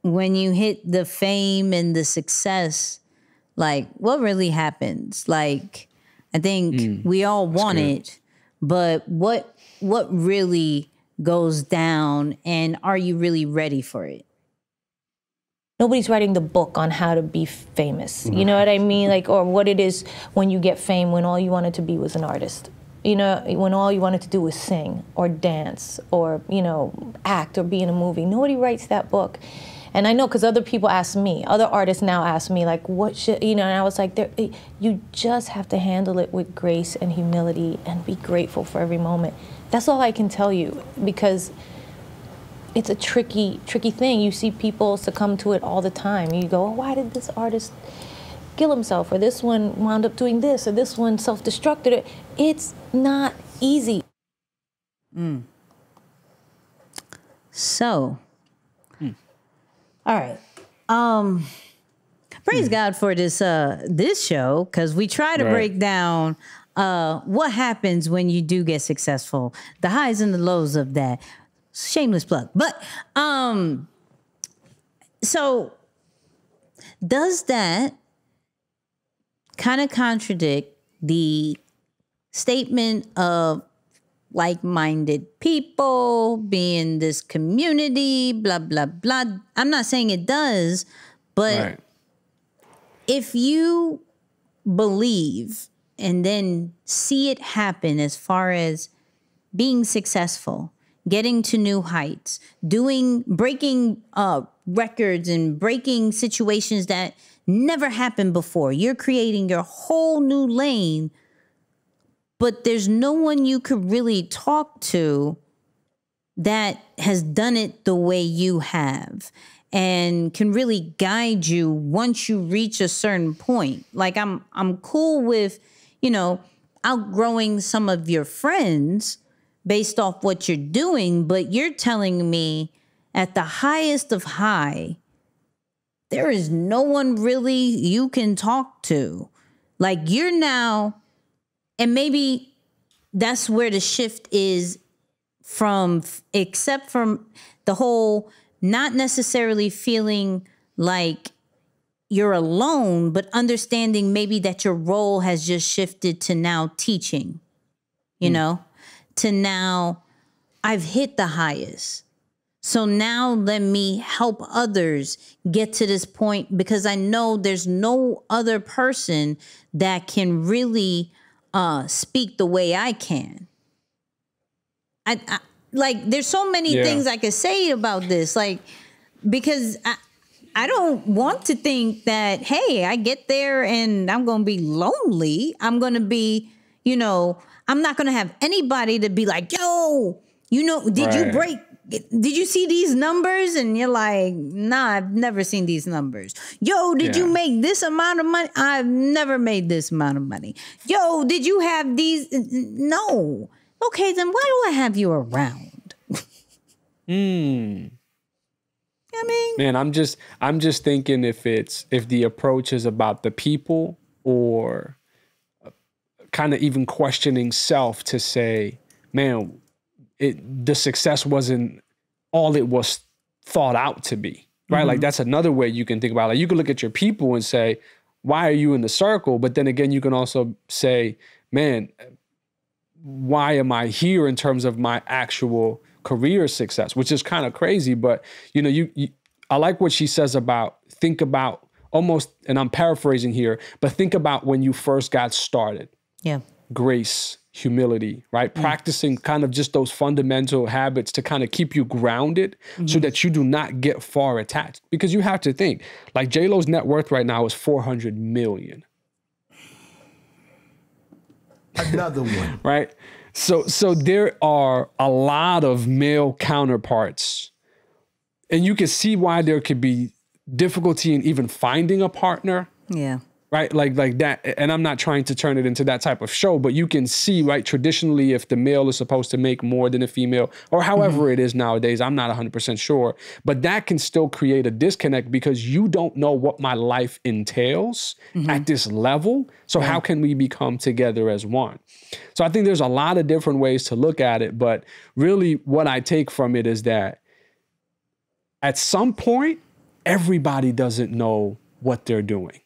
when you hit the fame and the success, like what really happens? Like, I think we all want it, but what really goes down, and are you really ready for it? Nobody's writing the book on how to be famous. You know what I mean? Like, or what it is when you get fame, when all you wanted to be was an artist. You know, when all you wanted to do was sing or dance or, you know, act or be in a movie. Nobody writes that book. And I know because other people ask me, other artists now ask me, like, what should, you know, and I was like, you just have to handle it with grace and humility and be grateful for every moment. That's all I can tell you, because it's a tricky thing. You see people succumb to it all the time. You go, oh, why did this artist kill himself? Or this one wound up doing this, or this one self-destructed. It's not easy. So, all right. Praise God for this this show, because we try to break down what happens when you do get successful, the highs and the lows of that. Shameless plug. But so does that kind of contradict the statement of like-minded people, being this community, blah, blah, blah? I'm not saying it does, but if you believe and then see it happen as far as being successful, getting to new heights, breaking records and breaking situations that never happened before. You're creating your whole new lane, but there's no one you could really talk to that has done it the way you have and can really guide you once you reach a certain point. Like I'm cool with, you know, outgrowing some of your friends based off what you're doing, but you're telling me at the highest of high, there is no one really you can talk to. Like you're now, and maybe that's where the shift is from, except from the whole not necessarily feeling like you're alone, but understanding maybe that your role has just shifted to now teaching, you know? To now, I've hit the highest. So now let me help others get to this point, because I know there's no other person that can really speak the way I can. I like, there's so many things I could say about this, like, because I don't want to think that, hey, I get there and I'm going to be lonely. I'm going to be, you know, I'm not going to have anybody to be like, yo, you know, did you see these numbers? And you're like, nah, I've never seen these numbers. Yo, did you make this amount of money? I've never made this amount of money. Yo, did you have these? No. Okay, then why do I have you around? I mean, man, I'm just thinking if the approach is about the people, or kind of even questioning self to say, man, the success wasn't all it was thought out to be, right? Like that's another way you can think about it. Like you can look at your people and say, why are you in the circle? But then again, you can also say, man, why am I here in terms of my actual career success, which is kind of crazy. But, you know, I like what she says about think about almost, and I'm paraphrasing here, but think about when you first got started. Yeah. Grace, humility, right? Practicing kind of just those fundamental habits to kind of keep you grounded so that you do not get far attached. Because you have to think, like J-Lo's net worth right now is $400 million. Another one. Right? So there are a lot of male counterparts, and you can see why there could be difficulty in even finding a partner. Yeah. Right? Like that. And I'm not trying to turn it into that type of show, but you can see, right, traditionally, if the male is supposed to make more than a female, or however it is nowadays, I'm not 100% sure, but that can still create a disconnect because you don't know what my life entails at this level. So how can we become together as one? So I think there's a lot of different ways to look at it, but really what I take from it is that at some point, everybody doesn't know what they're doing.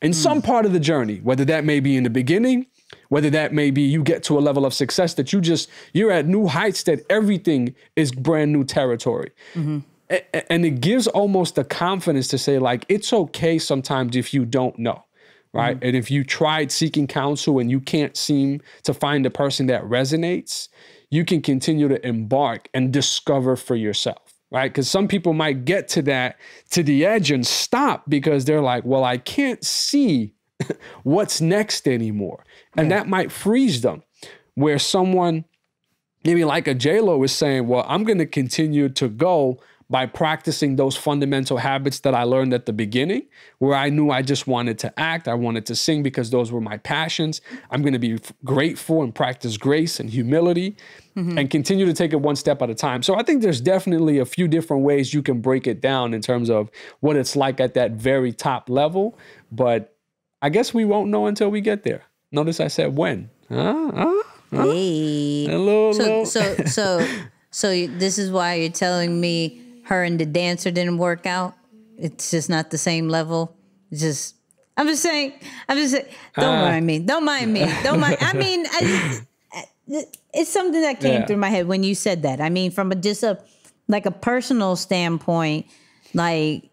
In some part of the journey, whether that may be in the beginning, whether that may be you get to a level of success that you're at new heights, that everything is brand new territory. And it gives almost the confidence to say, like, it's okay sometimes if you don't know, right? And if you tried seeking counsel and you can't seem to find the person that resonates, you can continue to embark and discover for yourself. Right? Because some people might get to the edge and stop because they're like, well, I can't see what's next anymore. And that might freeze them. Where someone, maybe like a J-Lo, is saying, well, I'm going to continue to go by practicing those fundamental habits that I learned at the beginning, where I knew I just wanted to act. I wanted to sing because those were my passions. I'm going to be grateful and practice grace and humility and continue to take it one step at a time. So I think there's definitely a few different ways you can break it down in terms of what it's like at that very top level. But I guess we won't know until we get there. Notice I said when. Hey. So this is why you're telling me her and the dancer didn't work out? It's just not the same level. I'm just saying, don't mind me. I mean, it's something that came through my head when you said that. I mean, from a personal standpoint, like,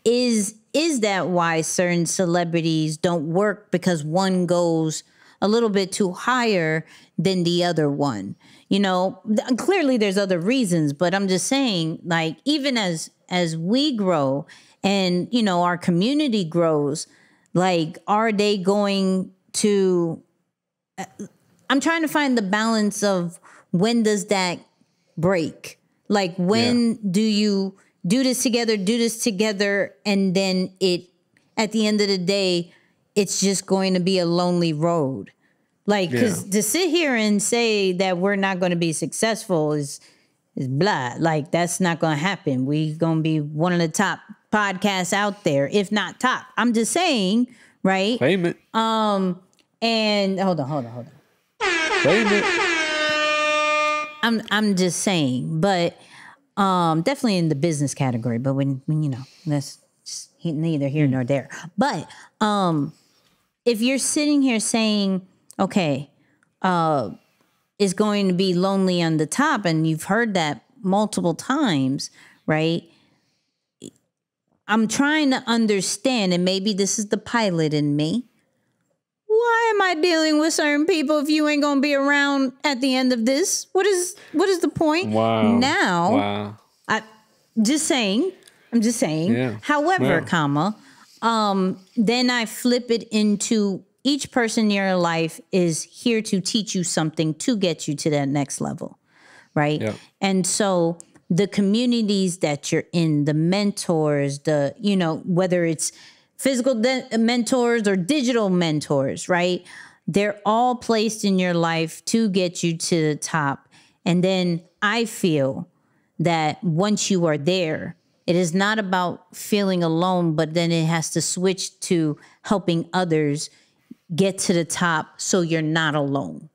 is that why certain celebrities don't work, because one goes a little bit too higher than the other one? You know, clearly there's other reasons, but I'm just saying, like, even as we grow and, you know, our community grows, like, are they going to, I'm trying to find the balance of when does that break? Like, when do you do this together, and then at the end of the day, it's just going to be a lonely road. Like, because to sit here and say that we're not going to be successful is blah. Like, that's not going to happen. We're going to be one of the top podcasts out there, if not top. I'm just saying, right? Claim it. And hold on. Claim it. I'm just saying, but definitely in the business category. But when you know, that's just neither here nor there. But if you're sitting here saying, okay, it's going to be lonely on the top, and you've heard that multiple times, right? I'm trying to understand, and maybe this is the pilot in me. Why am I dealing with certain people if you ain't gonna be around at the end of this? What is the point? Wow. Now, I'm just saying. Yeah. However, then I flip it into, each person in your life is here to teach you something to get you to that next level, right? Yep. And so the communities that you're in, the mentors, whether it's physical mentors or digital mentors, right? They're all placed in your life to get you to the top. And then I feel that once you are there, it is not about feeling alone, but then it has to switch to helping others get to the top so you're not alone.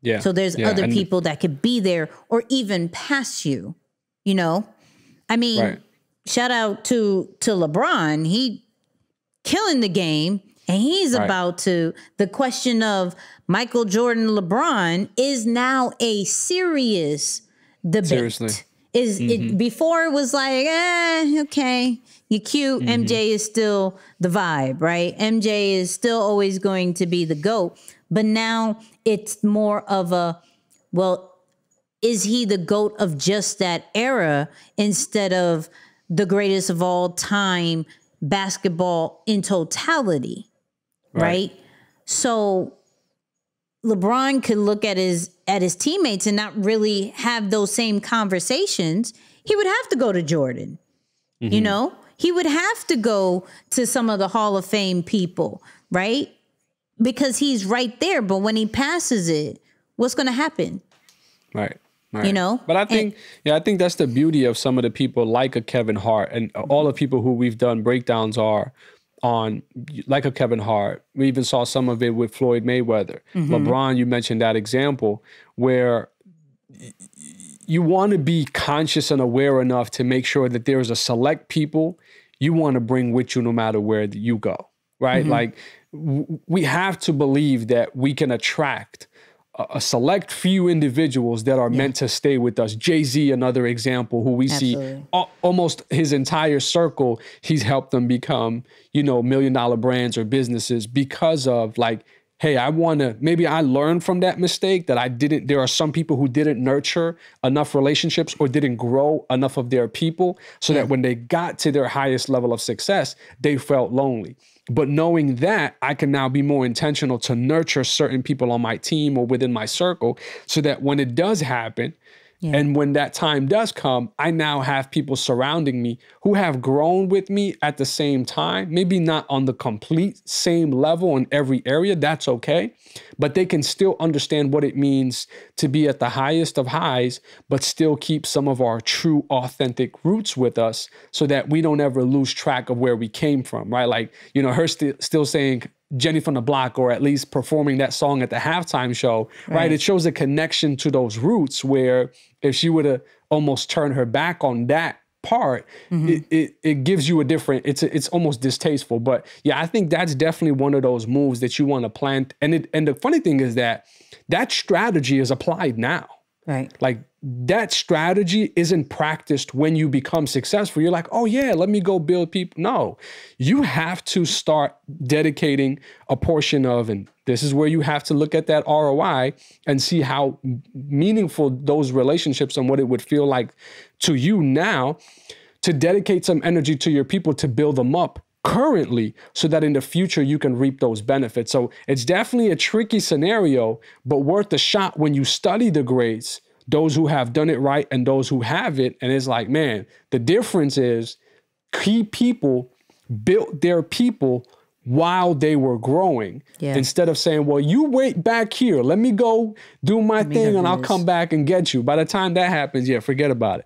Yeah. So there's other people that could be there or even pass you, you know? I mean, shout out to LeBron. He killing the game, and he's about to, the question of Michael Jordan, LeBron is now a serious debate. Seriously. It before it was like, okay, you're cute. MJ is still the vibe, right? MJ is still always going to be the GOAT. But now it's more of a, well, is he the GOAT of just that era instead of the greatest of all time basketball in totality, right? So LeBron could look at his teammates and not really have those same conversations. He would have to go to Jordan, you know? He would have to go to some of the Hall of Fame people, right? Because he's right there. But when he passes it, what's going to happen? Right. You know? But I think, I think that's the beauty of some of the people like a Kevin Hart, and all the people who we've done breakdowns are on, like a Kevin Hart. We even saw some of it with Floyd Mayweather. LeBron, you mentioned that example where you want to be conscious and aware enough to make sure that there's a select people you want to bring with you no matter where you go, right? Like we have to believe that we can attract a select few individuals that are meant to stay with us. Jay-Z, another example, who we see almost his entire circle, he's helped them become, you know, $1 million brands or businesses because of like, hey, maybe I learned from that mistake that there are some people who didn't nurture enough relationships or didn't grow enough of their people so that when they got to their highest level of success, they felt lonely. But knowing that, I can now be more intentional to nurture certain people on my team or within my circle so that when it does happen, and when that time does come, I now have people surrounding me who have grown with me at the same time, maybe not on the complete same level in every area, that's okay, but they can still understand what it means to be at the highest of highs, but still keep some of our true authentic roots with us so that we don't ever lose track of where we came from, right? Like, you know, her still saying Jenny from the Block, or at least performing that song at the halftime show, right? It shows a connection to those roots where if she would have almost turned her back on that part, it gives you a different, it's almost distasteful. But yeah, I think that's definitely one of those moves that you want to plant. And the funny thing is that strategy is applied now. Right. Like that strategy isn't practiced when you become successful. You're like, oh yeah, let me go build people. No, you have to start dedicating a portion of, and this is where you have to look at that ROI and see how meaningful those relationships and what it would feel like to you now to dedicate some energy to your people to build them up currently so that in the future you can reap those benefits. So it's definitely a tricky scenario, but worth a shot when you study the greats, those who have done it right and those who haven't. And it's like, man, the difference is key people built their people while they were growing instead of saying, well, you wait back here. Let me go do my thing and I'll come back and get you. By the time that happens, forget about it.